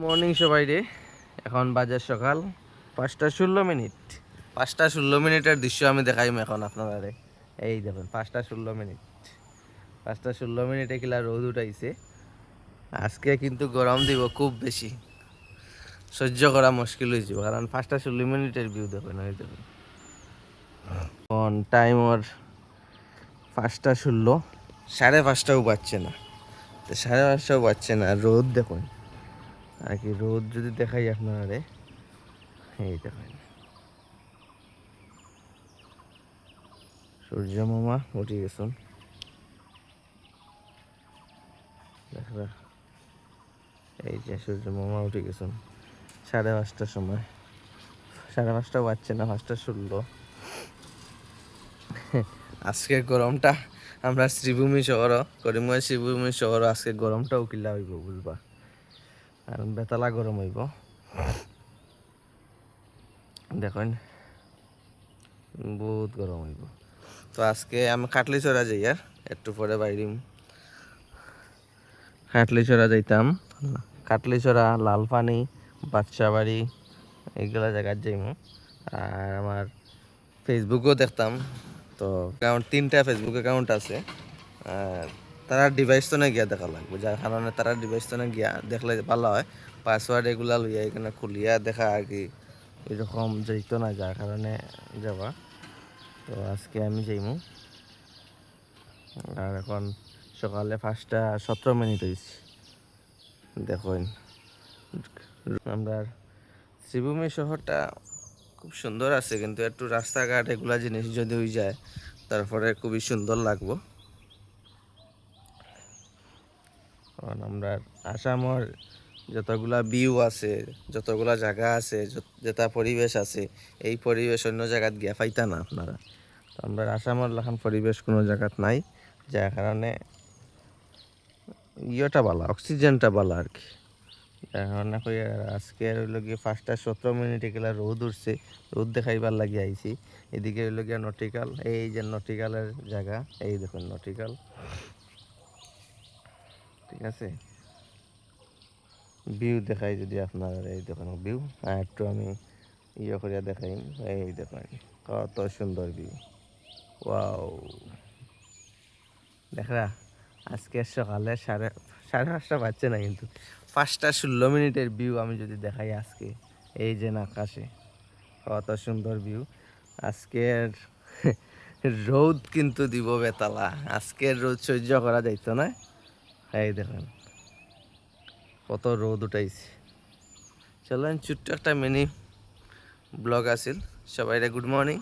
Morning সবাই রে। এখন বাজে সকাল 5:16। 5:16 দৃশ্য আমি দেখাইম এখন আপনারা। এই দেখুন 5:16, 5:16 কিলা রোদ উঠাইছে। আজকে কিন্তু গরম দিব খুব বেশি, সহ্য করা মুশকিল হয়ে যাব, কারণ 5:16 ভিউ দেখুন। ওই দেখুন অন টাইম ওর 5:16, 5:30টাও বাজছে না, 5:30টাও বাজছে না। রোদ দেখুন আর কি, রোদ যদি দেখাই আপনারা, এই দেখেন সূর্য মামা উঠে গেছেন। দেখরা এই যে সূর্য মামা উঠে গেছেন 5:30টার সময়, 5:30টাও বাজছে না, 5:16। আজকের গরমটা আমরা শ্রীভূমি শহর, করিমগঞ্জ শ্রীভূমি শহর, আজকে গরমটাও কিলা হইব বুঝবা, কারণ বেতালা গরম হইব। দেখুন বহুত গরম হইব। তো আজকে আমি কাটলিছড়া যাই, আর একটু পরে বাইরিম। কাটলিছড়া যাইতাম, কাটলিছড়া, লালপানি, বাদশাবাড়ি, এইগুলা জায়গায় যাইমু। আর আমার ফেসবুকও দেখতাম, তো অ্যাকাউন্ট 3টা ফেসবুক অ্যাকাউন্ট আছে। আর তারা ডিভাইস তো না গিয়া দেখা লাগবে, যার কারণে তারা ডিভাইস তো না গিয়া দেখলে ভালো হয়। পাসওয়ার্ড এগুলা লইয়া এখানে খুলিয়া দেখা আর কি, এরকম যাইতো না, যার কারণে যাওয়া। তো আজকে আমি যাইমু। আর এখন সকালে 5:17 হয়েছে। দেখুন আমরা শ্রীভূমি শহরটা খুব সুন্দর আছে, কিন্তু একটু রাস্তাঘাট এগুলা জিনিস যদি হয়ে যায় তারপরে খুবই সুন্দর লাগবো। কারণ আমরা আসামর যতগুলা ভিউ আছে, যতগুলা জায়গা আছে, যেটা পরিবেশ আছে, এই পরিবেশ অন্য জায়গাত গিয়া পাইতা না আপনারা। তো আমরা আসামের লেখান পরিবেশ কোনো জায়গাত নাই, যার কারণে ইয়েটা ভালো, অক্সিজেনটা ভালো আর কি। যার কারণে কই আজকে হইল গিয়ে 5:17 গেলা রোদ উঠছে, রোদ দেখাইবার লাগি আইছি। এদিকে হইল গিয়া নটিকাল, এই যে নটিকালের জায়গা, এই দেখুন নটিকাল, ঠিক আছে। ভিউ দেখাই যদি আপনার, এই দেখুন ভিউ, আর একটু আমি ইয়ে করিয়া দেখাই। এই দেখুন কত সুন্দর ভিউ, ওয়াও। দেখরা আজকে সকালে 5:30 বাজছে না, কিন্তু 5:16 ভিউ আমি যদি দেখাই আজকে, এই যে আকাশে কত সুন্দর ভিউ। আজকের রোদ কিন্তু দিব বেতালা, আজকের রোদ সহ্য করা যাইতো না। এই দেখুন কত রোদ উঠাইছে। চলেন ছোট্ট একটা মিনি ব্লগ আছিল, সবাইরে গুড মর্নিং।